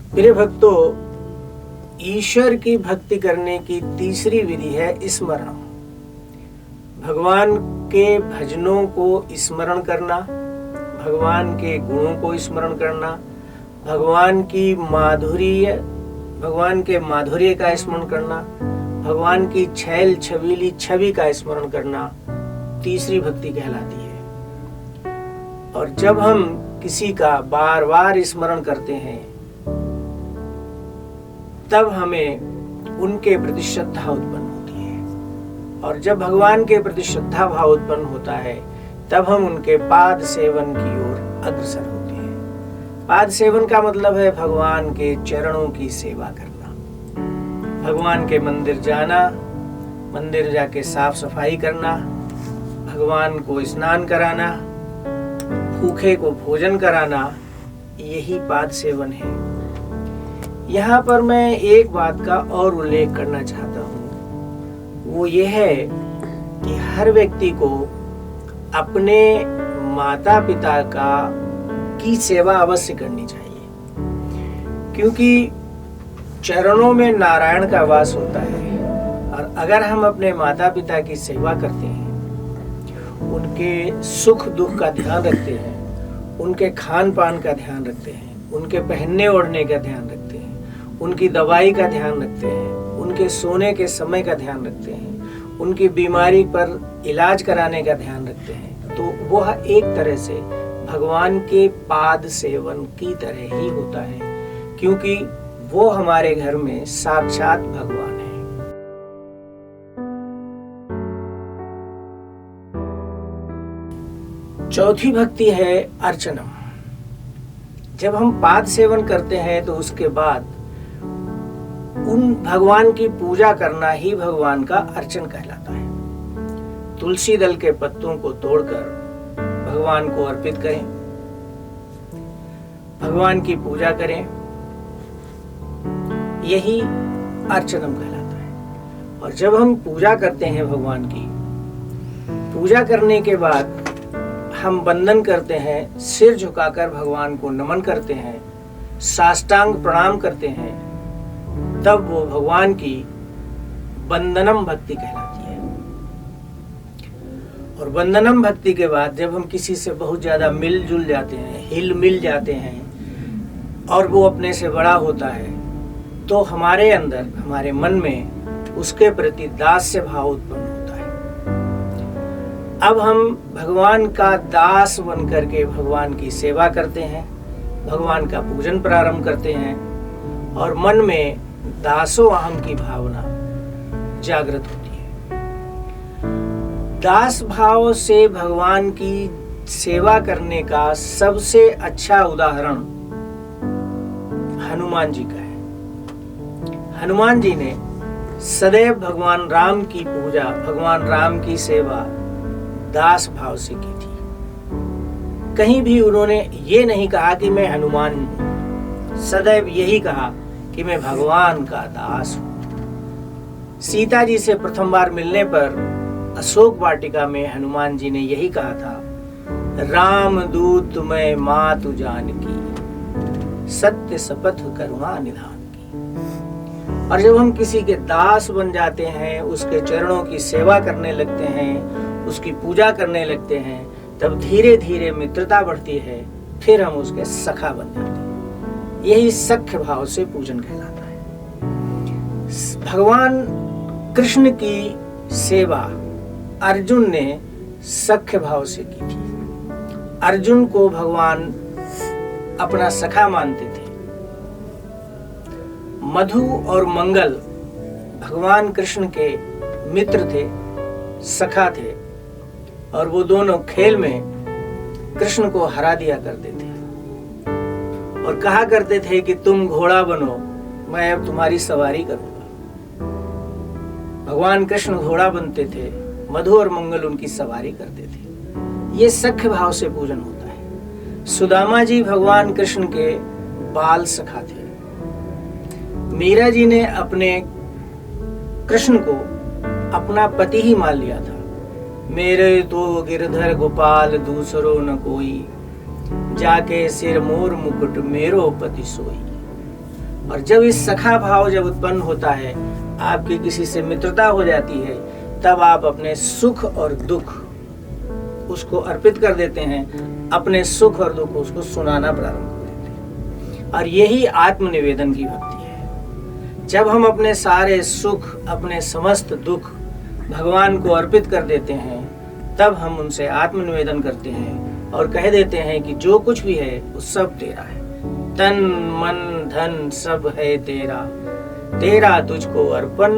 प्रिय भक्तों, ईश्वर की भक्ति करने की तीसरी विधि है स्मरण। भगवान के भजनों को स्मरण करना, भगवान के गुणों को स्मरण करना, भगवान के माधुर्य का स्मरण करना, भगवान की छैल छबीली छवि का स्मरण करना तीसरी भक्ति कहलाती है। और जब हम किसी का बार बार स्मरण करते हैं तब हमें उनके प्रति श्रद्धा उत्पन्न होती है, और जब भगवान के प्रति श्रद्धा भाव उत्पन्न होता है तब हम उनके पाद सेवन की ओर अग्रसर होते हैं। पाद सेवन का मतलब है भगवान के चरणों की सेवा करना, भगवान के मंदिर जाना, मंदिर जाके साफ सफाई करना, भगवान को स्नान कराना, भूखे को भोजन कराना, यही पाद सेवन है। यहाँ पर मैं एक बात का और उल्लेख करना चाहता हूँ, वो ये है कि हर व्यक्ति को अपने माता पिता की सेवा अवश्य करनी चाहिए, क्योंकि चरणों में नारायण का वास होता है। और अगर हम अपने माता पिता की सेवा करते हैं, उनके सुख दुख का ध्यान रखते हैं, उनके खान पान का ध्यान रखते हैं, उनके पहनने ओढ़ने का ध्यान रखते हैं, उनकी दवाई का ध्यान रखते हैं, उनके सोने के समय का ध्यान रखते हैं, उनकी बीमारी पर इलाज कराने का ध्यान रखते हैं, तो वह एक तरह से भगवान के पाद सेवन की तरह ही होता है, क्योंकि वो हमारे घर में साक्षात भगवान है। चौथी भक्ति है अर्चनम। जब हम पाद सेवन करते हैं तो उसके बाद उन भगवान की पूजा करना ही भगवान का अर्चन कहलाता है। तुलसी दल के पत्तों को तोड़कर भगवान को अर्पित करें, भगवान की पूजा करें, यही अर्चनम कहलाता है। और जब हम पूजा करते हैं भगवान की, पूजा करने के बाद हम वंदन करते हैं, सिर झुकाकर भगवान को नमन करते हैं, साष्टांग प्रणाम करते हैं, तब वो भगवान की वंदनम भक्ति कहलाती है। और वंदनम भक्ति के बाद जब हम किसी से बहुत ज्यादा मिलजुल जाते हैं, हिल मिल जाते हैं, और वो अपने से बड़ा होता है, तो हमारे अंदर, हमारे मन में उसके प्रति दास्य भाव उत्पन्न होता है। अब हम भगवान का दास बन करके भगवान की सेवा करते हैं, भगवान का पूजन प्रारंभ करते हैं, और मन में दासो अहम की भावना जागृत होती है। दास भाव से भगवान की सेवा करने का सबसे अच्छा उदाहरण हनुमान जी का है। हनुमान जी ने सदैव भगवान राम की पूजा, भगवान राम की सेवा दास भाव से की थी। कहीं भी उन्होंने ये नहीं कहा कि मैं हनुमान हूं, सदैव यही कहा कि मैं भगवान का दास हूं। सीता जी से प्रथम बार मिलने पर अशोक वाटिका में हनुमान जी ने यही कहा था, राम दूत मैं मातु जानकी, सत्य शपथ करुणा निधान की। और जब हम किसी के दास बन जाते हैं, उसके चरणों की सेवा करने लगते हैं, उसकी पूजा करने लगते हैं, तब धीरे धीरे मित्रता बढ़ती है, फिर हम उसके सखा बन जाते हैं। यही सख्य भाव से पूजन कहलाता है। भगवान कृष्ण की सेवा अर्जुन ने सख्य भाव से की थी। अर्जुन को भगवान अपना सखा मानते थे। मधु और मंगल भगवान कृष्ण के मित्र थे, सखा थे, और वो दोनों खेल में कृष्ण को हरा दिया करते थे और कहा करते थे कि तुम घोड़ा बनो, मैं अब तुम्हारी सवारी करूंगा। भगवान कृष्ण घोड़ा बनते थे, मधु और मंगल उनकी सवारी करते थे। ये सख्य भाव से पूजन होता है। सुदामा जी भगवान कृष्ण के बाल सखा थे। मीरा जी ने अपने कृष्ण को अपना पति ही मान लिया था। मेरे तो गिरधर गोपाल दूसरो न कोई, जाके सिर मोर मुकुट मेरो पति सोई। और जब इस सखा भाव जब उत्पन्न होता है, आपकी किसी से मित्रता हो जाती है, तब आप अपने सुख और दुख उसको अर्पित कर देते हैं, अपने सुख और दुख उसको सुनाना प्रारंभ कर देते हैं। और यही आत्मनिवेदन की भक्ति है। जब हम अपने सारे सुख, अपने समस्त दुख भगवान को अर्पित कर देते हैं, तब हम उनसे आत्मनिवेदन करते हैं और कह देते हैं कि जो कुछ भी है वो सब तेरा है, तन मन धन सब है तेरा, तेरा तुझको अर्पण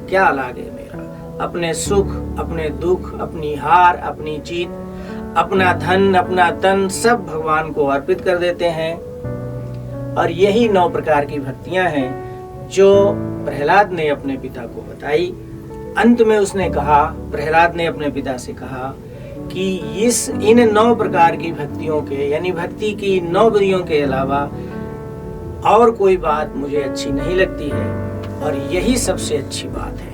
क्या लागे मेरा। अपने सुख, अपने दुख, अपनी हार, अपनी जीत, अपना धन, अपना तन सब भगवान को अर्पित कर देते हैं। और यही 9 प्रकार की भक्तियां हैं जो प्रहलाद ने अपने पिता को बताई। अंत में उसने कहा, प्रहलाद ने अपने पिता से कहा कि इन 9 प्रकार की भक्तियों के, यानी भक्ति की 9 विधियों के अलावा और कोई बात मुझे अच्छी नहीं लगती है, और यही सबसे अच्छी बात है।